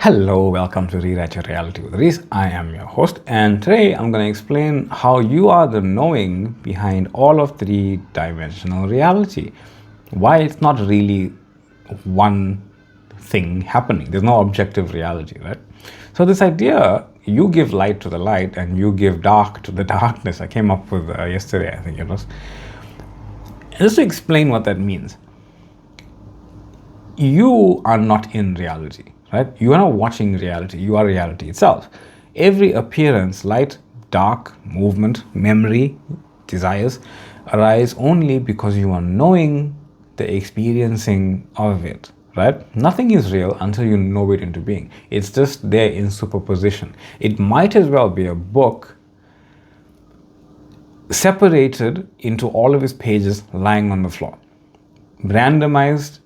Hello, welcome to Rewrite Your Reality with Reese. I am your host, and today I'm going to explain how you are the knowing behind all of three-dimensional reality. Why it's not really one thing happening. There's no objective reality, right? So this idea, you give light to the light and you give dark to the darkness, I came up with yesterday, I think it was. Just to explain what that means. You are not in reality, right? You are not watching reality. You are reality itself. Every appearance, light, dark, movement, memory, desires, arise only because you are knowing the experiencing of it, right? Nothing is real until you know it into being. It's just there in superposition. It might as well be a book separated into all of its pages lying on the floor. Randomized,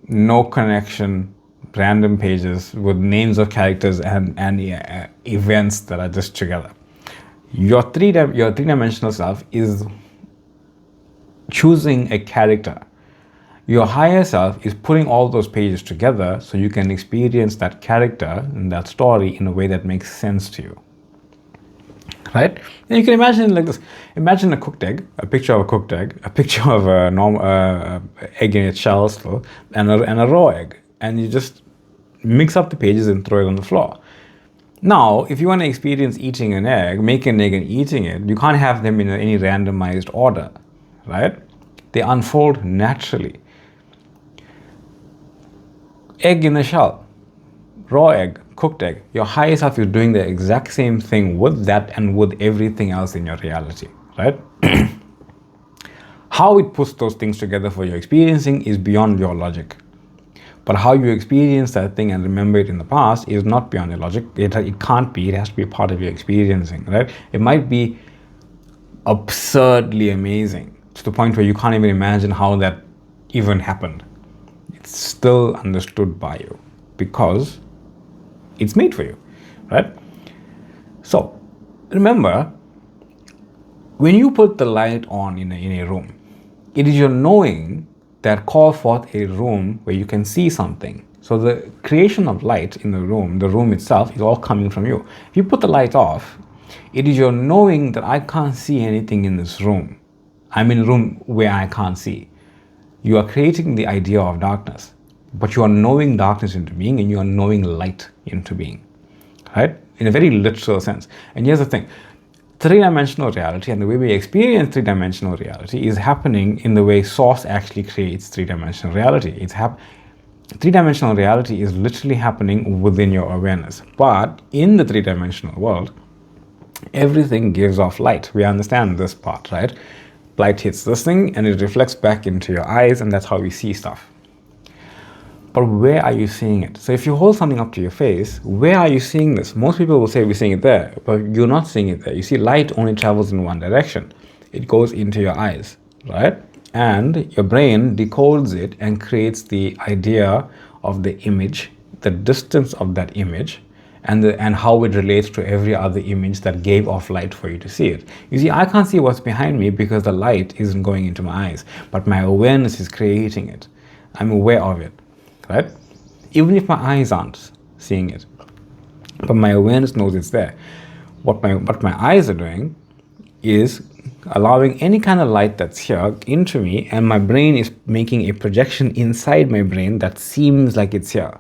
no connection, random pages with names of characters and events that are just together. Your three-dimensional self is choosing a character. Your higher self is putting all those pages together so you can experience that character and that story in a way that makes sense to you. Right? And you can imagine it like this. Imagine a cooked egg, a picture of a cooked egg, a picture of a normal egg in its shell still, and a raw egg. And you just mix up the pages and throw it on the floor. Now, if you want to experience eating an egg, make an egg and eating it, you can't have them in any randomized order, right? They unfold naturally. Egg in the shell, raw egg, cooked egg. Your higher self is doing the exact same thing with that and with everything else in your reality, right? How it puts those things together for your experiencing is beyond your logic. But how you experience that thing and remember it in the past is not beyond your logic. It can't be. It has to be a part of your experiencing, right? It might be absurdly amazing to the point where you can't even imagine how that even happened. It's still understood by you because it's made for you, right? So remember, when you put the light on in a room, it is your knowing that call forth a room where you can see something. So the creation of light in the room itself is all coming from you. If you put the light off, it is your knowing that I can't see anything in this room. I'm in a room where I can't see. You are creating the idea of darkness, but you are knowing darkness into being and you are knowing light into being, right? In a very literal sense. And here's the thing. Three-dimensional reality and the way we experience three-dimensional reality is happening in the way Source actually creates three-dimensional reality. Three-dimensional reality is literally happening within your awareness. But in the three-dimensional world, everything gives off light. We understand this part, right? Light hits this thing and it reflects back into your eyes, and that's how we see stuff. But where are you seeing it? So if you hold something up to your face, where are you seeing this? Most people will say we're seeing it there, but you're not seeing it there. You see, light only travels in one direction. It goes into your eyes, right? And your brain decodes it and creates the idea of the image, the distance of that image, and how it relates to every other image that gave off light for you to see it. You see, I can't see what's behind me because the light isn't going into my eyes, but my awareness is creating it. I'm aware of it. Right? Even if my eyes aren't seeing it, but my awareness knows it's there. What my eyes are doing is allowing any kind of light that's here into me, and my brain is making a projection inside my brain that seems like it's here.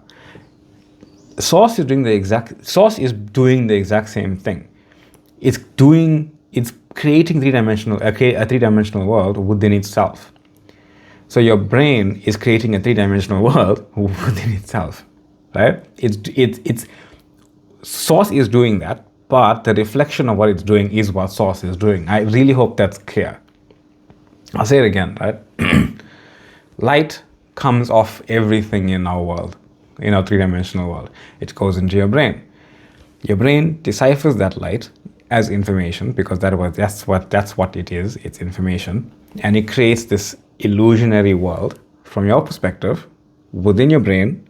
Source is doing the exact same thing. It's creating a three-dimensional world within itself. So your brain is creating a three-dimensional world within itself, right? It's Source is doing that, but the reflection of what it's doing is what Source is doing. I really hope that's clear. I'll say it again, right? Light comes off everything in our world, in our three-dimensional world. It goes into your brain. Your brain deciphers that light as information because that's what it is. It's information, and it creates this illusionary world from your perspective within your brain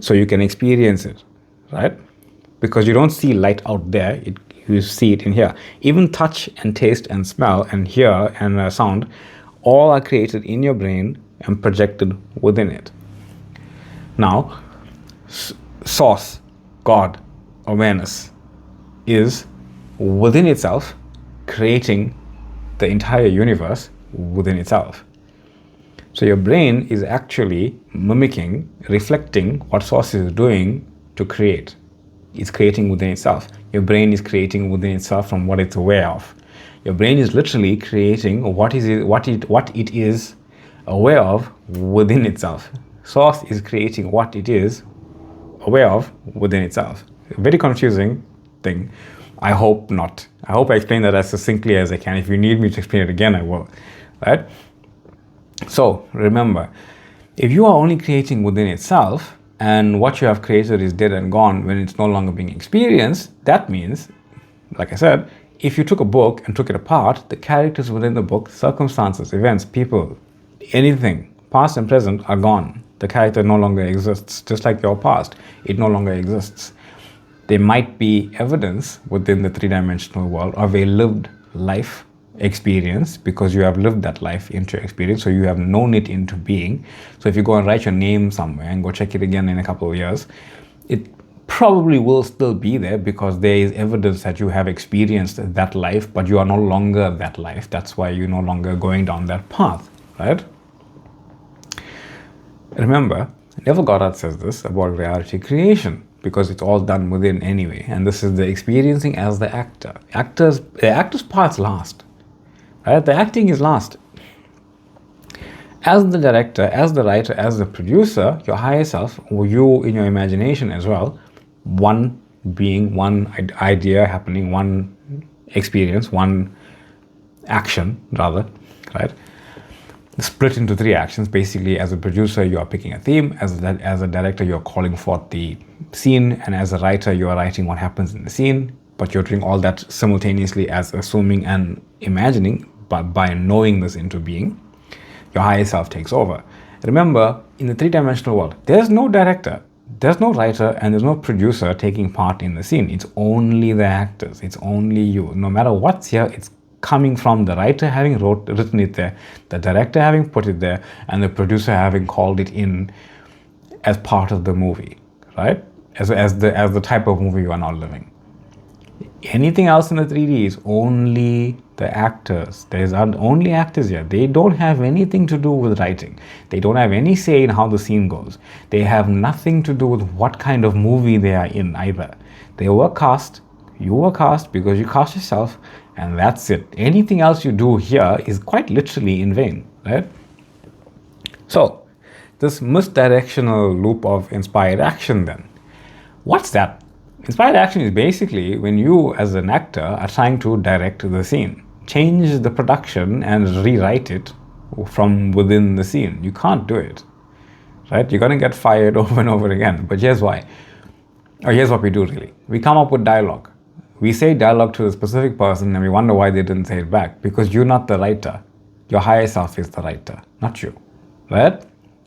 so you can experience it, right? Because you don't see light out there, you see it in here. Even touch and taste and smell and hear and sound all are created in your brain and projected within it. Now, source, God, awareness is within itself creating the entire universe within itself. So your brain is actually mimicking, reflecting what source is doing to create. It's creating within itself. Your brain is creating within itself from what it's aware of. Your brain is literally creating what it is aware of within itself. Source is creating what it is aware of within itself. A very confusing thing. I hope not. I hope I explain that as succinctly as I can. If you need me to explain it again, I will. Right? So remember, if you are only creating within itself and what you have created is dead and gone when it's no longer being experienced, that means, like I said, if you took a book and took it apart, the characters within the book, circumstances, events, people, anything, past and present, are gone. The character no longer exists, just like your past. It no longer exists. There might be evidence within the three-dimensional world of a lived life experience because you have lived that life into experience, so you have known it into being. So if you go and write your name somewhere and go check it again in a couple of years, it probably will still be there because there is evidence that you have experienced that life, but you are no longer that life. That's why you're no longer going down that path, right? Remember, Neville Goddard says this about reality creation because it's all done within anyway, and this is the experiencing as the actor. The actor's part's last, right? The acting is last. As the director, as the writer, as the producer, your higher self, or you in your imagination as well, one being, one idea happening, one experience, one action rather, right? Split into three actions. Basically, as a producer, you are picking a theme. As a director, you're calling forth the scene. And as a writer, you are writing what happens in the scene. But you're doing all that simultaneously as assuming and imagining. But by knowing this into being, your higher self takes over. Remember, in the three-dimensional world, there's no director, there's no writer, and there's no producer taking part in the scene. It's only the actors. It's only you. No matter what's here, it's coming from the writer having written it there, the director having put it there, and the producer having called it in as part of the movie, right? As the type of movie you are now living. Anything else in the 3D is only the actors. There's only actors here. They don't have anything to do with writing. They don't have any say in how the scene goes. They have nothing to do with what kind of movie they are in either. They were cast. You were cast because you cast yourself, and that's it. Anything else you do here is quite literally in vain, right? So, this misdirectional loop of inspired action then. What's that? Inspired action is basically when you as an actor are trying to direct the scene. Change the production and rewrite it from within the scene. You can't do it, right? You're going to get fired over and over again. But here's why. Or here's what we do really. We come up with dialogue. We say dialogue to a specific person and we wonder why they didn't say it back. Because you're not the writer. Your higher self is the writer, not you, right?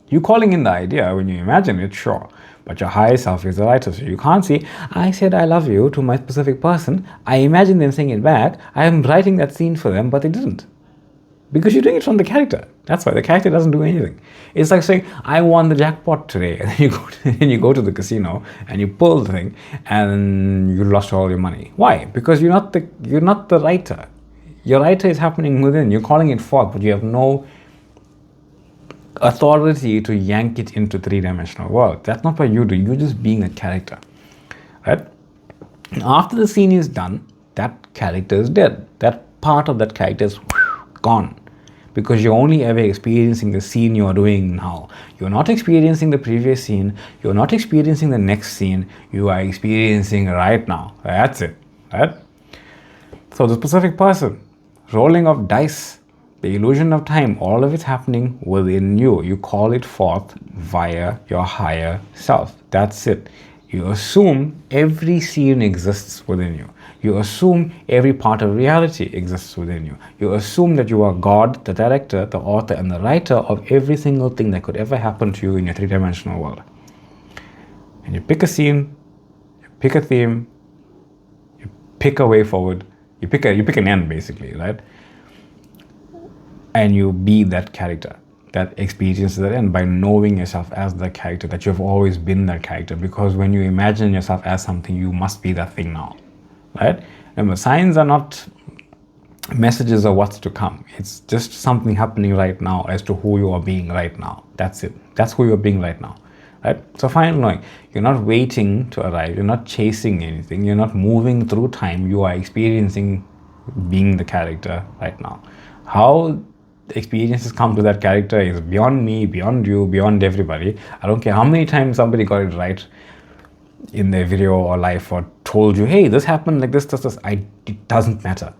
You calling in the idea when you imagine it, sure. But your higher self is the writer. So you can't say, I said I love you to my specific person. I imagine them saying it back. I am writing that scene for them, but they didn't. Because you're doing it from the character. That's why the character doesn't do anything. It's like saying, I won the jackpot today. And then you go to the casino and you pull the thing and you lost all your money. Why? Because you're not the writer. Your writer is happening within. You're calling it forth, but you have no authority to yank it into three-dimensional world. That's not what you do. You're just being a character, right? After the scene is done, that character is dead. That part of that character is gone, because you're only ever experiencing the scene you are doing now. You're not experiencing the previous scene. You're not experiencing the next scene. You are experiencing right now. That's it, right? So the specific person, rolling of dice, the illusion of time, all of it's happening within you. You call it forth via your higher self. That's it. You assume every scene exists within you. You assume every part of reality exists within you. You assume that you are God, the director, the author, and the writer of every single thing that could ever happen to you in your three-dimensional world. And you pick a scene, you pick a theme, you pick a way forward, you pick an end basically, right? And you be that character. that experiences that end by knowing yourself as the character, that you've always been that character. Because when you imagine yourself as something, you must be that thing now, right? Remember, signs are not messages of what's to come. It's just something happening right now as to who you are being right now. That's it. That's who you're being right now, right? So find knowing. You're not waiting to arrive. You're not chasing anything. You're not moving through time. You are experiencing being the character right now. How the experiences come to that character is beyond me, beyond you, beyond everybody. I don't care how many times somebody got it right in their video or life, or told you, hey, this happened like this. It doesn't matter.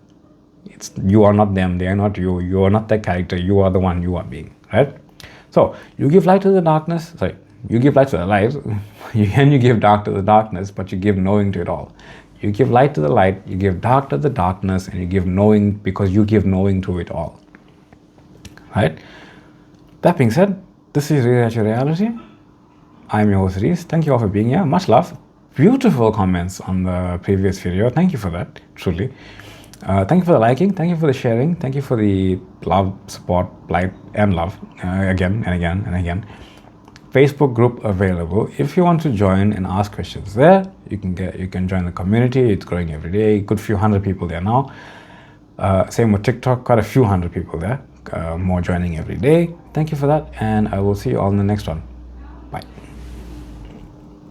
You are not them, they are not you. You are not that character. You are the one you are being, right? So you give light to the darkness. Sorry, you give light to the light, and you give dark to the darkness, but you give knowing to it all. You give light to the light, you give dark to the darkness, and you give knowing because you give knowing to it all. Right? That being said, this is Rewrite Your Reality. I'm your host Reese. Thank you all for being here. Much love. Beautiful comments on the previous video. Thank you for that, truly. Thank you for the liking. Thank you for the sharing. Thank you for the love, support, light, and love. Again and again and again. Facebook group available. If you want to join and ask questions there, you can join the community. It's growing every day. Good few hundred people there now. Same with TikTok. Quite a few hundred people there. More joining every day. Thank you for that, and I will see you all in the next one.